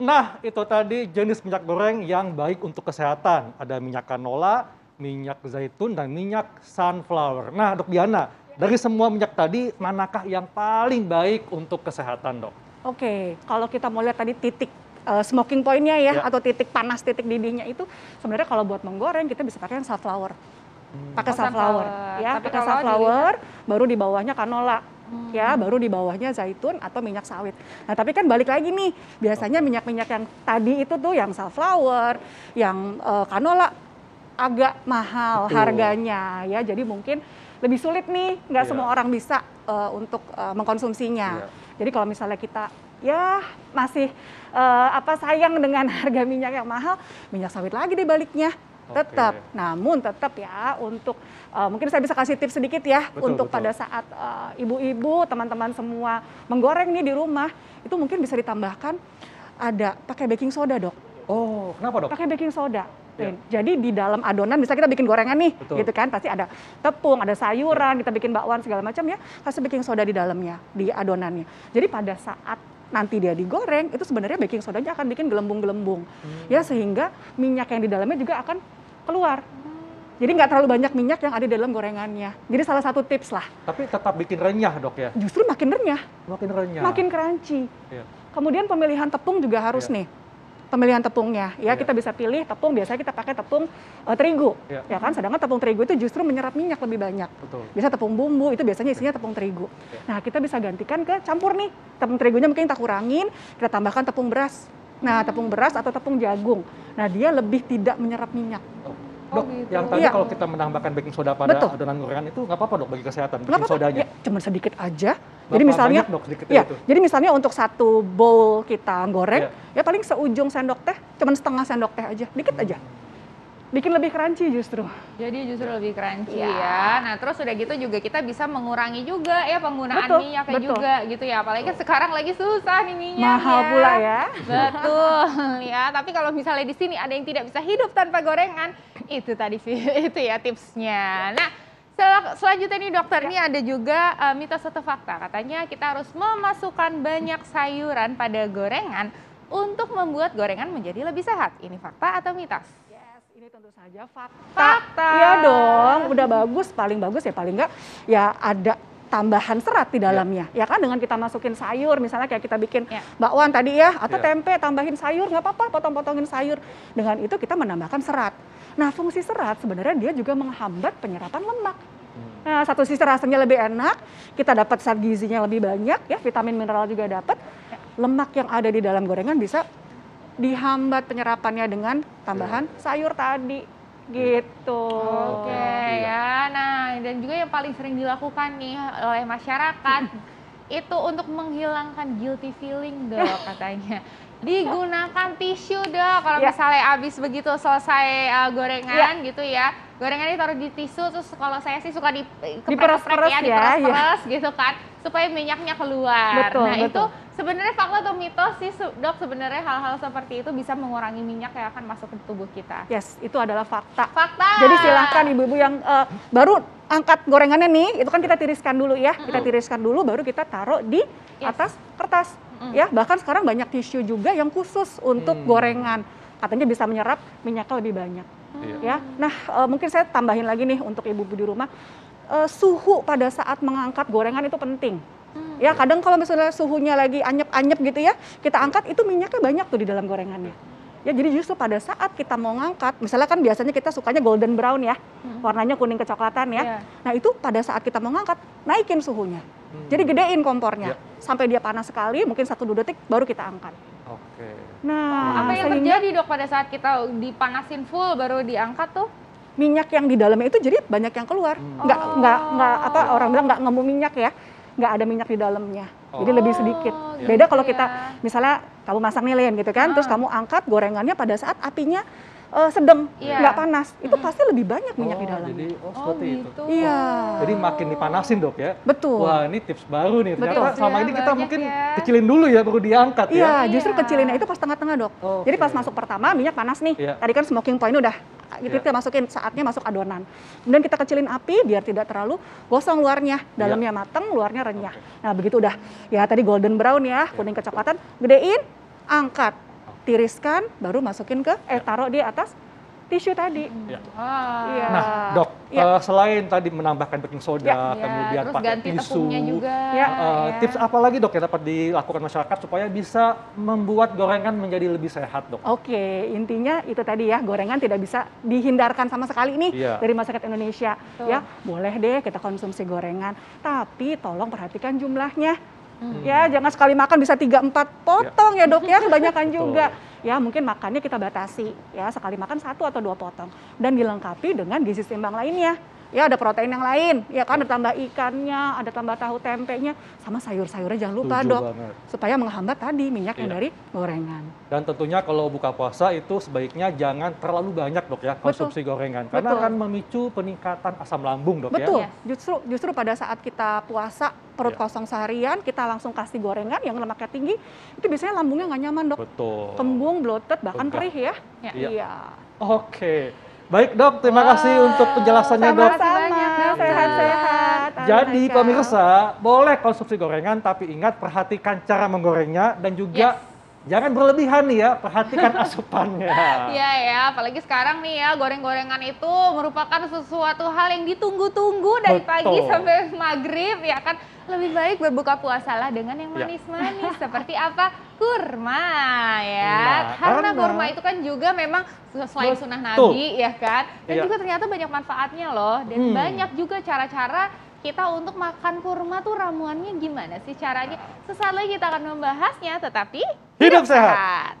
Nah, itu tadi jenis minyak goreng yang baik untuk kesehatan. Ada minyak canola, minyak zaitun, dan minyak sunflower. Nah, Dok Diana, dari semua minyak tadi, manakah yang paling baik untuk kesehatan, Dok? Oke, kalau kita mau lihat tadi titik smoking point-nya ya, Ya. atau titik panas, titik didihnya itu sebenarnya kalau buat menggoreng kita bisa pakai yang sunflower. Pakai sunflower, ya, Tapi pakai kalau sunflower, baru di bawahnya canola. Ya, baru di bawahnya zaitun atau minyak sawit. Nah, tapi kan balik lagi nih, biasanya minyak-minyak yang tadi itu tuh yang sunflower, yang canola agak mahal Betul. harganya ya. Jadi mungkin lebih sulit nih, nggak Iya. semua orang bisa untuk mengkonsumsinya. Iya. Jadi kalau misalnya kita ya masih sayang dengan harga minyak yang mahal, minyak sawit lagi deh baliknya. Tetap, namun tetap ya untuk mungkin saya bisa kasih tips sedikit ya, untuk pada saat ibu-ibu, teman-teman semua menggoreng nih di rumah, itu mungkin bisa ditambahkan ada pakai baking soda, Dok. Oh, kenapa, Dok? Pakai baking soda. Ya. Jadi di dalam adonan, misalnya kita bikin gorengan nih, Betul. gitu kan, pasti ada tepung, ada sayuran, kita bikin bakwan segala macam ya, kasih baking soda di dalamnya, di adonannya. Jadi pada saat nanti dia digoreng, itu sebenarnya baking sodanya akan bikin gelembung-gelembung, ya, sehingga minyak yang di dalamnya juga akan keluar. Jadi nggak terlalu banyak minyak yang ada di dalam gorengannya. Jadi salah satu tips lah. Tapi tetap bikin renyah, Dok ya? Justru makin renyah, Makin renyah. makin crunchy. Iya. Kemudian pemilihan tepung juga harus nih. Pemilihan tepungnya, ya, Iya. kita bisa pilih tepung, biasanya kita pakai tepung terigu, Iya. ya kan, sedangkan tepung terigu itu justru menyerap minyak lebih banyak. Betul. Bisa tepung bumbu, itu biasanya isinya tepung terigu. Nah, kita bisa gantikan ke campur nih, tepung terigunya mungkin kita kurangin, kita tambahkan tepung beras. Nah, tepung beras atau tepung jagung, nah dia lebih tidak menyerap minyak. Dok, gitu. yang tadi Iya. kalau kita menambahkan baking soda pada Betul. adonan gorengan itu nggak apa-apa, Dok, bagi kesehatan, Nggak baking apa-apa, sodanya? ya, cuman sedikit aja. Berapa Jadi misalnya, banyak, Dok, sedikitnya ya, itu? jadi misalnya untuk satu bowl kita goreng, Iya. ya paling seujung sendok teh, cuman setengah sendok teh aja, dikit aja. Bikin lebih crunchy justru. Jadi justru lebih crunchy Iya. ya. Nah, terus udah gitu juga kita bisa mengurangi juga ya penggunaan Betul, minyaknya betul. juga gitu ya. Apalagi kan sekarang lagi susah nih minyak Mahal ya. pula ya. Betul ya. Tapi kalau misalnya di sini ada yang tidak bisa hidup tanpa gorengan, itu tadi itu ya tipsnya. Nah, selanjutnya nih dokter, ini ada juga mitos atau fakta. Katanya kita harus memasukkan banyak sayuran pada gorengan untuk membuat gorengan menjadi lebih sehat. Ini fakta atau mitos? Ini tentu saja fakta. Fakta. Iya dong, udah bagus, paling bagus ya paling enggak ya ada tambahan serat di dalamnya. Ya kan, dengan kita masukin sayur, misalnya kayak kita bikin bakwan tadi ya, atau tempe tambahin sayur, nggak apa-apa, potong-potongin sayur. Dengan itu kita menambahkan serat. Nah, fungsi serat sebenarnya dia juga menghambat penyerapan lemak. Nah, satu sisi rasanya lebih enak, kita dapat zat gizinya lebih banyak, ya, vitamin mineral juga dapat. Lemak yang ada di dalam gorengan bisa dihambat penyerapannya dengan tambahan sayur tadi, gitu. Oke ya, nah dan juga yang paling sering dilakukan nih oleh masyarakat itu untuk menghilangkan guilty feeling, Dok, katanya. Digunakan tisu, Dok, kalau misalnya habis begitu selesai gorengan gitu ya. Gorengannya taruh di tisu, terus kalau saya sih suka diperes-peres ya, diperes gitu kan, supaya minyaknya keluar. Betul, nah, betul. itu sebenarnya fakta atau mitos sih, Dok? Sebenarnya hal-hal seperti itu bisa mengurangi minyak yang akan masuk ke tubuh kita. Yes, itu adalah fakta. Fakta. Jadi silahkan ibu-ibu yang baru angkat gorengannya nih, itu kan kita tiriskan dulu ya. Kita tiriskan dulu, baru kita taruh di atas kertas. Ya, bahkan sekarang banyak tisu juga yang khusus untuk gorengan. Katanya bisa menyerap minyaknya lebih banyak. Ya, nah mungkin saya tambahin lagi nih untuk ibu-ibu di rumah, suhu pada saat mengangkat gorengan itu penting. Ya, kadang kalau misalnya suhunya lagi anyep-anyep gitu ya, kita angkat itu minyaknya banyak tuh di dalam gorengannya. Ya, jadi justru pada saat kita mau ngangkat, misalnya kan biasanya kita sukanya golden brown ya, warnanya kuning kecoklatan ya. Nah, itu pada saat kita mau ngangkat, naikin suhunya. Jadi gedein kompornya, sampai dia panas sekali, mungkin 1-2 detik baru kita angkat. Oke. Nah, apa yang terjadi, Dok, pada saat kita dipanasin full baru diangkat tuh? Minyak yang di dalamnya itu jadi banyak yang keluar. Nggak apa orang bilang nggak ngemu minyak ya, nggak ada minyak di dalamnya. Jadi lebih sedikit. Beda kalau kita misalnya kamu masak nih Len gitu kan, terus kamu angkat gorengannya pada saat apinya sedang, nggak panas, itu pasti lebih banyak minyak di dalamnya. Jadi, seperti itu. Iya. Jadi makin dipanasin, Dok ya. Betul. Wah, ini tips baru nih. Ternyata selama ini kita mungkin kecilin dulu ya, baru diangkat ya. Iya, justru kecilinnya itu pas tengah-tengah, Dok. Jadi pas masuk pertama minyak panas nih. Tadi kan smoking point udah kita masukin, saatnya masuk adonan. Kemudian kita kecilin api biar tidak terlalu gosong luarnya, dalamnya mateng, luarnya renyah. Nah, begitu udah ya tadi golden brown ya, kuning kecoklatan, gedein, angkat. tiriskan, baru masukin ke, taruh di atas tisu tadi. Ya. Wah. Iya. Nah, Dok, Ya. selain tadi menambahkan baking soda, Ya, kemudian terus pakai ganti tisu, tepungnya juga. Ya. tips apa lagi Dok yang dapat dilakukan masyarakat supaya bisa membuat gorengan menjadi lebih sehat, Dok? Oke, intinya itu tadi ya, gorengan tidak bisa dihindarkan sama sekali nih Iya. dari masyarakat Indonesia. Betul. Ya, boleh deh kita konsumsi gorengan, tapi tolong perhatikan jumlahnya. Hmm. Ya, jangan sekali makan bisa 3-4 potong ya Dok ya, kebanyakan Betul. juga. Ya, mungkin makannya kita batasi ya, sekali makan 1 atau 2 potong dan dilengkapi dengan gizi seimbang lainnya. Ya, ada protein yang lain, ya kan, ada tambah ikannya, ada tambah tahu tempenya, sama sayur-sayurnya jangan lupa Setuju Dok, banget. supaya menghambat tadi minyak yang Iya. dari gorengan. Dan tentunya kalau buka puasa itu sebaiknya jangan terlalu banyak, Dok ya, konsumsi gorengan karena Betul. akan memicu peningkatan asam lambung, Dok Betul, ya. justru pada saat kita puasa perut Iya. kosong seharian, kita langsung kasih gorengan yang lemaknya tinggi, itu biasanya lambungnya nggak nyaman Dok, Betul. kembung, bloated, bahkan Begah. perih ya. Ya. Iya. Iya. Oke. Baik, Dok, terima Wah, kasih untuk penjelasannya, Dok. Terima kasih banyak, Dok. Sehat-sehat. Jadi Haikal. pemirsa, boleh konsumsi gorengan tapi ingat perhatikan cara menggorengnya dan juga jangan berlebihan nih ya, perhatikan asupannya. Iya ya, apalagi sekarang nih ya, goreng-gorengan itu merupakan sesuatu hal yang ditunggu-tunggu dari pagi Betul. sampai maghrib ya kan. Lebih baik berbuka puasalah dengan yang Ya. manis-manis seperti apa? Kurma ya. Nah, Karena karena- kurma itu kan juga memang selain sunnah Betul. Nabi ya kan. Dan Iya. juga ternyata banyak manfaatnya loh. Dan Hmm. banyak juga cara-cara kita untuk makan kurma tuh ramuannya gimana sih caranya. Sesaat lagi kita akan membahasnya, tetapi Hidup sehat.